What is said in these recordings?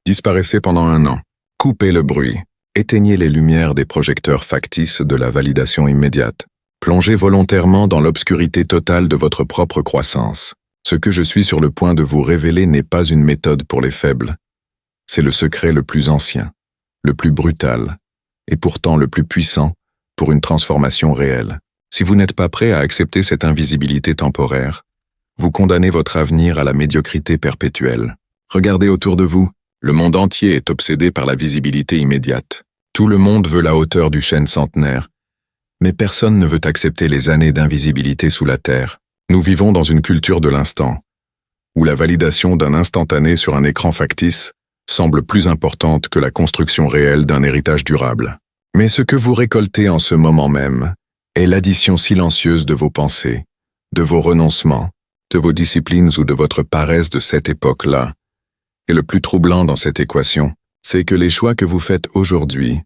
Disparaissez pendant 1 an. Coupez le bruit. Éteignez les lumières des projecteurs factices de la validation immédiate. Plongez volontairement dans l'obscurité totale de votre propre croissance. Ce que je suis sur le point de vous révéler n'est pas une méthode pour les faibles. C'est le secret le plus ancien, le plus brutal, et pourtant le plus puissant pour une transformation réelle. Si vous n'êtes pas prêt à accepter cette invisibilité temporaire, vous condamnez votre avenir à la médiocrité perpétuelle. Regardez autour de vous, le monde entier est obsédé par la visibilité immédiate. Tout le monde veut la hauteur du chêne centenaire, mais personne ne veut accepter les années d'invisibilité sous la terre. Nous vivons dans une culture de l'instant, où la validation d'un instantané sur un écran factice semble plus importante que la construction réelle d'un héritage durable. Mais ce que vous récoltez en ce moment même est l'addition silencieuse de vos pensées, de vos renoncements, de vos disciplines ou de votre paresse de cette époque-là. Et le plus troublant dans cette équation, c'est que les choix que vous faites aujourd'hui,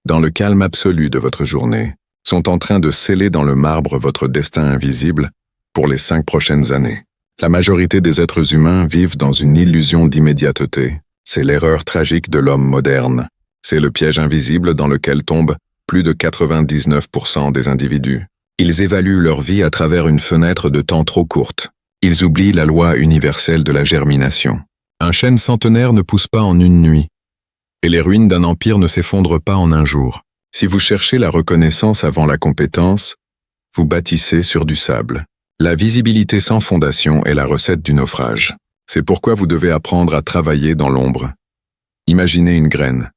dans le calme absolu de votre journée, sont en train de sceller dans le marbre votre destin invisible pour les 5 prochaines années. La majorité des êtres humains vivent dans une illusion d'immédiateté. C'est l'erreur tragique de l'homme moderne. C'est le piège invisible dans lequel tombent plus de 99% des individus. Ils évaluent leur vie à travers une fenêtre de temps trop courte. Ils oublient la loi universelle de la germination. Un chêne centenaire ne pousse pas en une nuit, et les ruines d'un empire ne s'effondrent pas en un jour. Si vous cherchez la reconnaissance avant la compétence, vous bâtissez sur du sable. La visibilité sans fondation est la recette du naufrage. C'est pourquoi vous devez apprendre à travailler dans l'ombre. Imaginez une graine,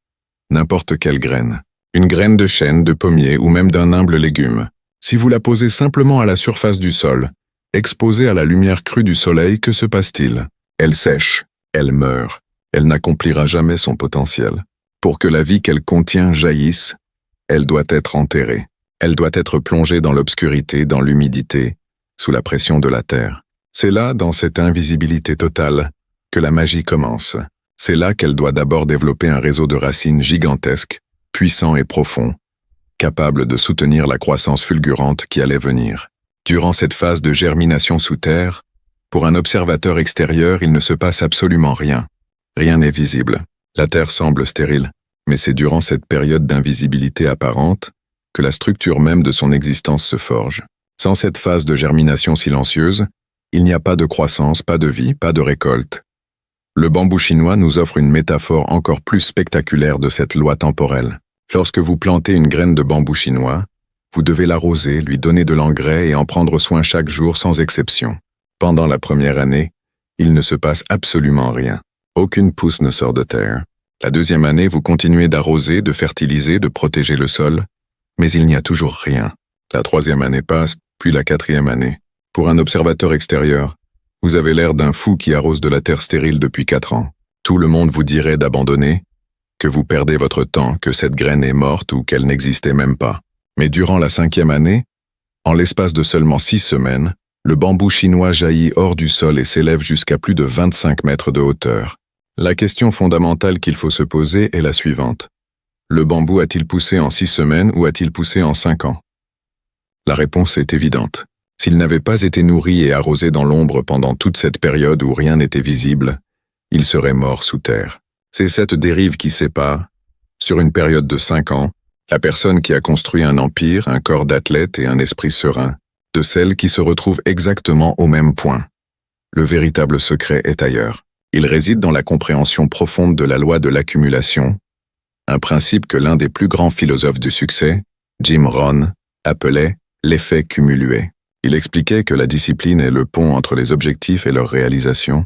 n'importe quelle graine, une graine de chêne, de pommier ou même d'un humble légume. Si vous la posez simplement à la surface du sol, exposée à la lumière crue du soleil, que se passe-t-il? Elle sèche. Elle meurt, elle n'accomplira jamais son potentiel. Pour que la vie qu'elle contient jaillisse, elle doit être enterrée. Elle doit être plongée dans l'obscurité, dans l'humidité, sous la pression de la terre. C'est là, dans cette invisibilité totale, que la magie commence. C'est là qu'elle doit d'abord développer un réseau de racines gigantesques, puissant et profond, capable de soutenir la croissance fulgurante qui allait venir. Durant cette phase de germination sous terre, pour un observateur extérieur, il ne se passe absolument rien. Rien n'est visible. La Terre semble stérile, mais c'est durant cette période d'invisibilité apparente que la structure même de son existence se forge. Sans cette phase de germination silencieuse, il n'y a pas de croissance, pas de vie, pas de récolte. Le bambou chinois nous offre une métaphore encore plus spectaculaire de cette loi temporelle. Lorsque vous plantez une graine de bambou chinois, vous devez l'arroser, lui donner de l'engrais et en prendre soin chaque jour sans exception. Pendant la première année, il ne se passe absolument rien. Aucune pousse ne sort de terre. La deuxième année, vous continuez d'arroser, de fertiliser, de protéger le sol, mais il n'y a toujours rien. La troisième année passe, puis la quatrième année. Pour un observateur extérieur, vous avez l'air d'un fou qui arrose de la terre stérile depuis 4 ans. Tout le monde vous dirait d'abandonner, que vous perdez votre temps, que cette graine est morte ou qu'elle n'existait même pas. Mais durant la 5e année, en l'espace de seulement 6 semaines, le bambou chinois jaillit hors du sol et s'élève jusqu'à plus de 25 mètres de hauteur. La question fondamentale qu'il faut se poser est la suivante. Le bambou a-t-il poussé en 6 semaines ou a-t-il poussé en 5 ans? La réponse est évidente. S'il n'avait pas été nourri et arrosé dans l'ombre pendant toute cette période où rien n'était visible, il serait mort sous terre. C'est cette dérive qui sépare, sur une période de 5 ans, la personne qui a construit un empire, un corps d'athlète et un esprit serein, de celle qui se retrouve exactement au même point. Le véritable secret est ailleurs. Il réside dans la compréhension profonde de la loi de l'accumulation, un principe que l'un des plus grands philosophes du succès, Jim Rohn, appelait l'effet cumulué. Il expliquait que la discipline est le pont entre les objectifs et leur réalisation,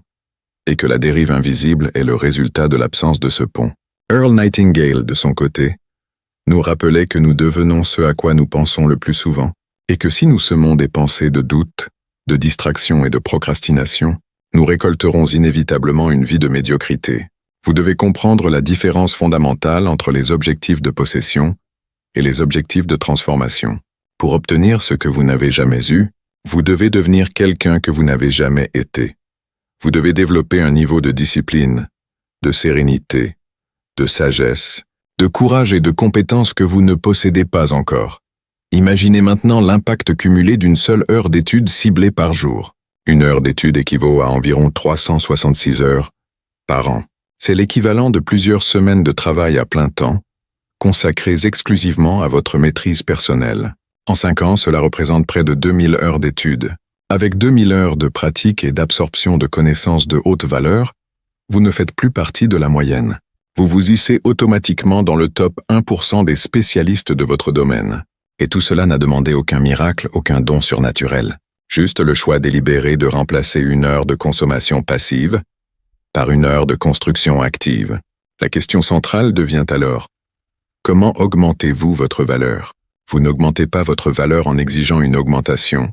et que la dérive invisible est le résultat de l'absence de ce pont. Earl Nightingale, de son côté, nous rappelait que nous devenons ce à quoi nous pensons le plus souvent, et que si nous semons des pensées de doute, de distraction et de procrastination, nous récolterons inévitablement une vie de médiocrité. Vous devez comprendre la différence fondamentale entre les objectifs de possession et les objectifs de transformation. Pour obtenir ce que vous n'avez jamais eu, vous devez devenir quelqu'un que vous n'avez jamais été. Vous devez développer un niveau de discipline, de sérénité, de sagesse, de courage et de compétences que vous ne possédez pas encore. Imaginez maintenant l'impact cumulé d'une seule heure d'étude ciblée par jour. Une heure d'étude équivaut à environ 366 heures par an. C'est l'équivalent de plusieurs semaines de travail à plein temps, consacrées exclusivement à votre maîtrise personnelle. En 5 ans, cela représente près de 2000 heures d'études. Avec 2000 heures de pratique et d'absorption de connaissances de haute valeur, vous ne faites plus partie de la moyenne. Vous vous hissez automatiquement dans le top 1% des spécialistes de votre domaine. Et tout cela n'a demandé aucun miracle, aucun don surnaturel. Juste le choix délibéré de remplacer une heure de consommation passive par une heure de construction active. La question centrale devient alors: comment augmentez-vous votre valeur? Vous n'augmentez pas votre valeur en exigeant une augmentation,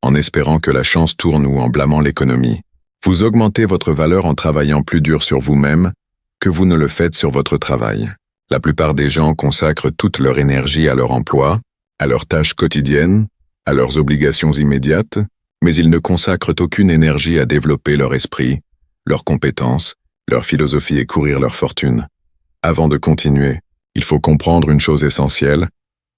en espérant que la chance tourne ou en blâmant l'économie. Vous augmentez votre valeur en travaillant plus dur sur vous-même que vous ne le faites sur votre travail. La plupart des gens consacrent toute leur énergie à leur emploi, à leurs tâches quotidiennes, à leurs obligations immédiates, mais ils ne consacrent aucune énergie à développer leur esprit, leurs compétences, leur philosophie et courir leur fortune. Avant de continuer, il faut comprendre une chose essentielle: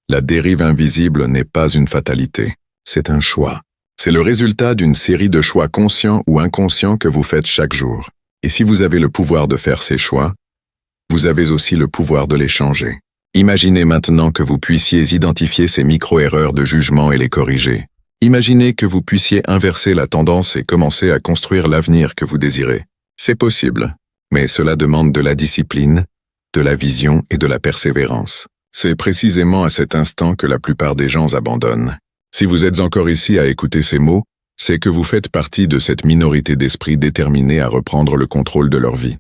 la dérive invisible n'est pas une fatalité, c'est un choix. C'est le résultat d'une série de choix conscients ou inconscients que vous faites chaque jour. Et si vous avez le pouvoir de faire ces choix, vous avez aussi le pouvoir de les changer. Imaginez maintenant que vous puissiez identifier ces micro-erreurs de jugement et les corriger. Imaginez que vous puissiez inverser la tendance et commencer à construire l'avenir que vous désirez. C'est possible, mais cela demande de la discipline, de la vision et de la persévérance. C'est précisément à cet instant que la plupart des gens abandonnent. Si vous êtes encore ici à écouter ces mots, c'est que vous faites partie de cette minorité d'esprits déterminés à reprendre le contrôle de leur vie.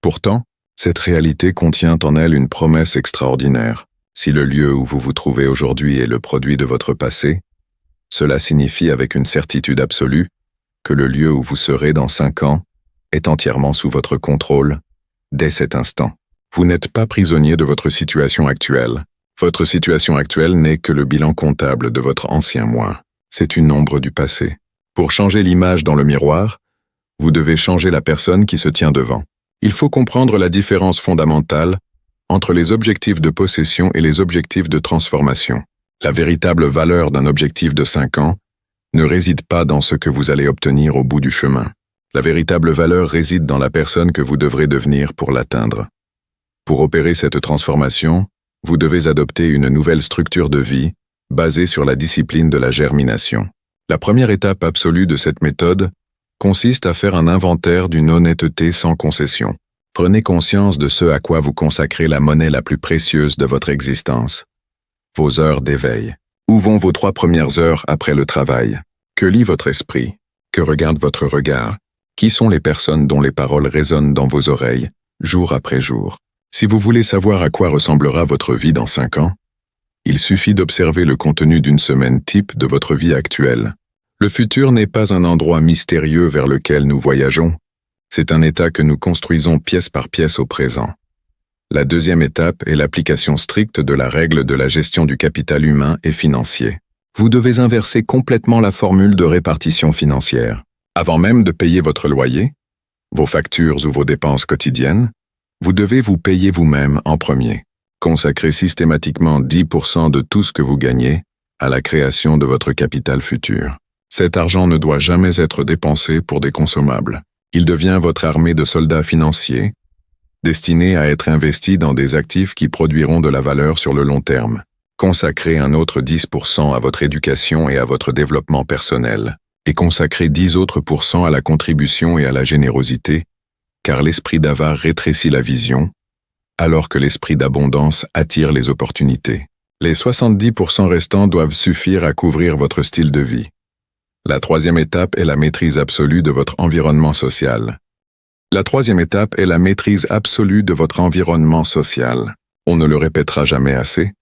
Pourtant, cette réalité contient en elle une promesse extraordinaire. Si le lieu où vous vous trouvez aujourd'hui est le produit de votre passé, cela signifie avec une certitude absolue que le lieu où vous serez dans 5 ans est entièrement sous votre contrôle dès cet instant. Vous n'êtes pas prisonnier de votre situation actuelle. Votre situation actuelle n'est que le bilan comptable de votre ancien moi. C'est une ombre du passé. Pour changer l'image dans le miroir, vous devez changer la personne qui se tient devant. Il faut comprendre la différence fondamentale entre les objectifs de possession et les objectifs de transformation. La véritable valeur d'un objectif de 5 ans ne réside pas dans ce que vous allez obtenir au bout du chemin. La véritable valeur réside dans la personne que vous devrez devenir pour l'atteindre. Pour opérer cette transformation, vous devez adopter une nouvelle structure de vie basée sur la discipline de la germination. La première étape absolue de cette méthode consiste à faire un inventaire d'une honnêteté sans concession. Prenez conscience de ce à quoi vous consacrez la monnaie la plus précieuse de votre existence: vos heures d'éveil. Où vont vos 3 premières heures après le travail? Que lit votre esprit? Que regarde votre regard? Qui sont les personnes dont les paroles résonnent dans vos oreilles, jour après jour? Si vous voulez savoir à quoi ressemblera votre vie dans 5 ans, il suffit d'observer le contenu d'une semaine type de votre vie actuelle. Le futur n'est pas un endroit mystérieux vers lequel nous voyageons, c'est un état que nous construisons pièce par pièce au présent. La deuxième étape est l'application stricte de la règle de la gestion du capital humain et financier. Vous devez inverser complètement la formule de répartition financière. Avant même de payer votre loyer, vos factures ou vos dépenses quotidiennes, vous devez vous payer vous-même en premier. Consacrez systématiquement 10% de tout ce que vous gagnez à la création de votre capital futur. Cet argent ne doit jamais être dépensé pour des consommables. Il devient votre armée de soldats financiers, destinés à être investis dans des actifs qui produiront de la valeur sur le long terme. Consacrez un autre 10% à votre éducation et à votre développement personnel, et consacrez 10 autres % à la contribution et à la générosité, car l'esprit d'avare rétrécit la vision, alors que l'esprit d'abondance attire les opportunités. Les 70% restants doivent suffire à couvrir votre style de vie. La troisième étape est la maîtrise absolue de votre environnement social. La troisième étape est la maîtrise absolue de votre environnement social. On ne le répétera jamais assez.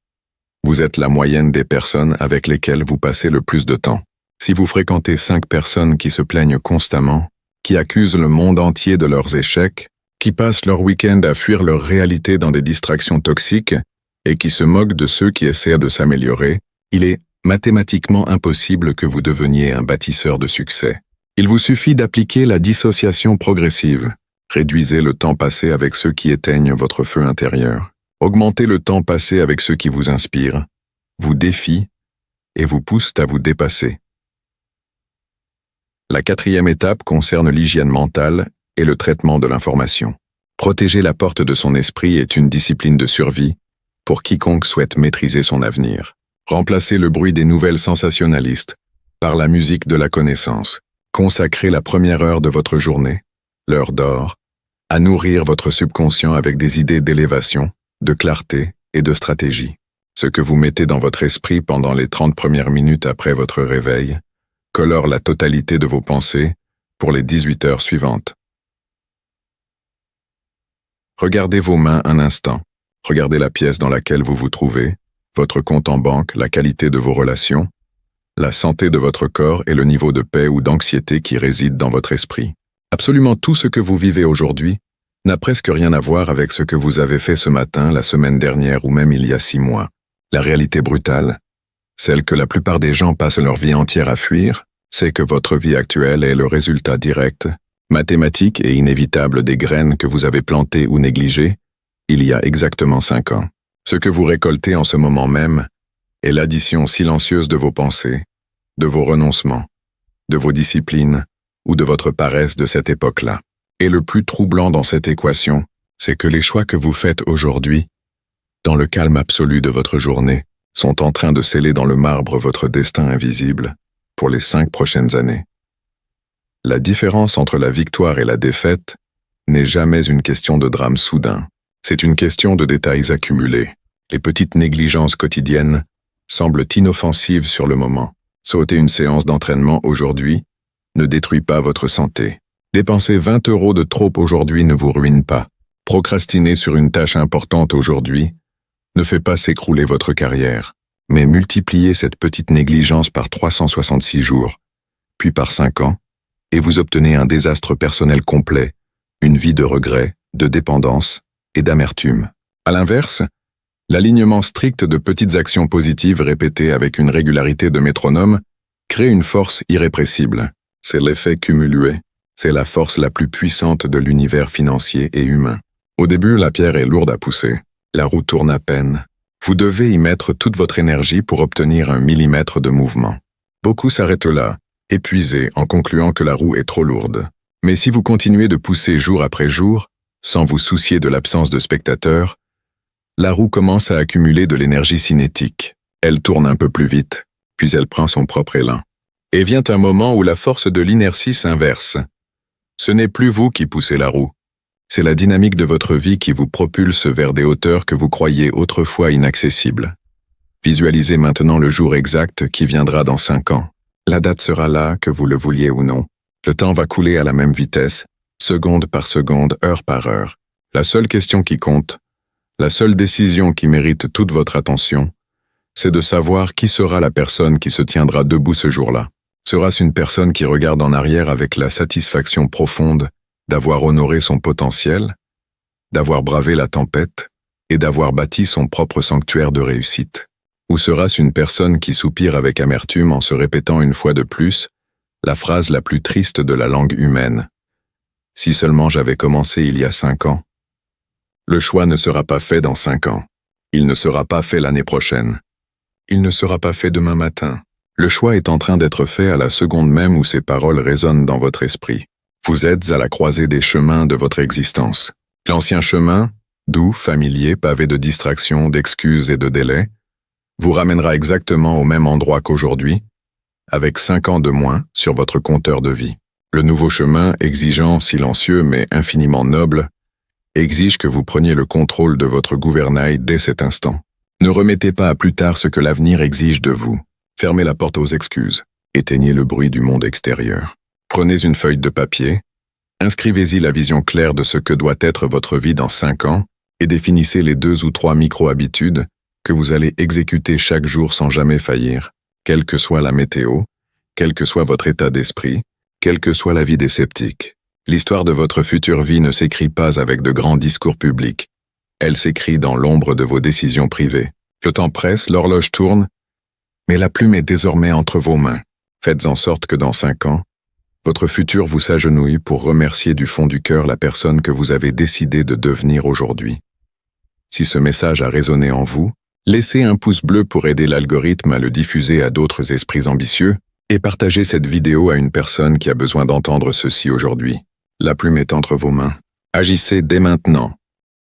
Vous êtes la moyenne des personnes avec lesquelles vous passez le plus de temps. Si vous fréquentez 5 personnes qui se plaignent constamment, qui accusent le monde entier de leurs échecs, qui passent leur week-end à fuir leur réalité dans des distractions toxiques et qui se moquent de ceux qui essaient de s'améliorer, il est mathématiquement impossible que vous deveniez un bâtisseur de succès. Il vous suffit d'appliquer la dissociation progressive. Réduisez le temps passé avec ceux qui éteignent votre feu intérieur. Augmentez le temps passé avec ceux qui vous inspirent, vous défient et vous poussent à vous dépasser. La quatrième étape concerne l'hygiène mentale et le traitement de l'information. Protéger la porte de son esprit est une discipline de survie pour quiconque souhaite maîtriser son avenir. Remplacez le bruit des nouvelles sensationnalistes par la musique de la connaissance. Consacrez la première heure de votre journée, l'heure d'or, à nourrir votre subconscient avec des idées d'élévation, de clarté et de stratégie. Ce que vous mettez dans votre esprit pendant les 30 premières minutes après votre réveil colore la totalité de vos pensées pour les 18 heures suivantes. Regardez vos mains un instant. Regardez la pièce dans laquelle vous vous trouvez, votre compte en banque, la qualité de vos relations, la santé de votre corps et le niveau de paix ou d'anxiété qui réside dans votre esprit. Absolument tout ce que vous vivez aujourd'hui n'a presque rien à voir avec ce que vous avez fait ce matin, la semaine dernière ou même il y a 6 mois. La réalité brutale, celle que la plupart des gens passent leur vie entière à fuir, c'est que votre vie actuelle est le résultat direct, mathématique et inévitable des graines que vous avez plantées ou négligées il y a exactement 5 ans. Ce que vous récoltez en ce moment même est l'addition silencieuse de vos pensées, de vos renoncements, de vos disciplines ou de votre paresse de cette époque-là. Et le plus troublant dans cette équation, c'est que les choix que vous faites aujourd'hui, dans le calme absolu de votre journée, sont en train de sceller dans le marbre votre destin invisible pour les 5 prochaines années. La différence entre la victoire et la défaite n'est jamais une question de drame soudain. C'est une question de détails accumulés. Les petites négligences quotidiennes semblent inoffensives sur le moment. Sauter une séance d'entraînement aujourd'hui ne détruit pas votre santé. Dépenser 20 € de trop aujourd'hui ne vous ruine pas. Procrastiner sur une tâche importante aujourd'hui ne fait pas s'écrouler votre carrière. Mais multipliez cette petite négligence par 366 jours, puis par 5 ans, et vous obtenez un désastre personnel complet, une vie de regret, de dépendance et d'amertume. À l'inverse, l'alignement strict de petites actions positives répétées avec une régularité de métronome crée une force irrépressible. C'est l'effet cumulé. C'est la force la plus puissante de l'univers financier et humain. Au début, la pierre est lourde à pousser. La roue tourne à peine. Vous devez y mettre toute votre énergie pour obtenir 1 millimètre de mouvement. Beaucoup s'arrêtent là, épuisés en concluant que la roue est trop lourde. Mais si vous continuez de pousser jour après jour, sans vous soucier de l'absence de spectateurs, la roue commence à accumuler de l'énergie cinétique. Elle tourne un peu plus vite, puis elle prend son propre élan. Et vient un moment où la force de l'inertie s'inverse. Ce n'est plus vous qui poussez la roue. C'est la dynamique de votre vie qui vous propulse vers des hauteurs que vous croyiez autrefois inaccessibles. Visualisez maintenant le jour exact qui viendra dans 5 ans. La date sera là, que vous le vouliez ou non. Le temps va couler à la même vitesse, seconde par seconde, heure par heure. La seule question qui compte, la seule décision qui mérite toute votre attention, c'est de savoir qui sera la personne qui se tiendra debout ce jour-là. Sera-ce une personne qui regarde en arrière avec la satisfaction profonde d'avoir honoré son potentiel, d'avoir bravé la tempête et d'avoir bâti son propre sanctuaire de réussite? Ou sera-ce une personne qui soupire avec amertume en se répétant une fois de plus la phrase la plus triste de la langue humaine? Si seulement j'avais commencé il y a 5 ans. Le choix ne sera pas fait dans 5 ans. Il ne sera pas fait l'année prochaine. Il ne sera pas fait demain matin. Le choix est en train d'être fait à la seconde même où ces paroles résonnent dans votre esprit. Vous êtes à la croisée des chemins de votre existence. L'ancien chemin, doux, familier, pavé de distractions, d'excuses et de délais, vous ramènera exactement au même endroit qu'aujourd'hui, avec 5 ans de moins sur votre compteur de vie. Le nouveau chemin, exigeant, silencieux, mais infiniment noble, exige que vous preniez le contrôle de votre gouvernail dès cet instant. Ne remettez pas à plus tard ce que l'avenir exige de vous. Fermez la porte aux excuses. Éteignez le bruit du monde extérieur. Prenez une feuille de papier, inscrivez-y la vision claire de ce que doit être votre vie dans 5 ans et définissez les 2 ou 3 micro-habitudes que vous allez exécuter chaque jour sans jamais faillir, quelle que soit la météo, quel que soit votre état d'esprit, quelle que soit la vie des sceptiques. L'histoire de votre future vie ne s'écrit pas avec de grands discours publics. Elle s'écrit dans l'ombre de vos décisions privées. Le temps presse, l'horloge tourne, mais la plume est désormais entre vos mains. Faites en sorte que dans 5 ans, votre futur vous s'agenouille pour remercier du fond du cœur la personne que vous avez décidé de devenir aujourd'hui. Si ce message a résonné en vous, laissez un pouce bleu pour aider l'algorithme à le diffuser à d'autres esprits ambitieux et partagez cette vidéo à une personne qui a besoin d'entendre ceci aujourd'hui. La plume est entre vos mains. Agissez dès maintenant.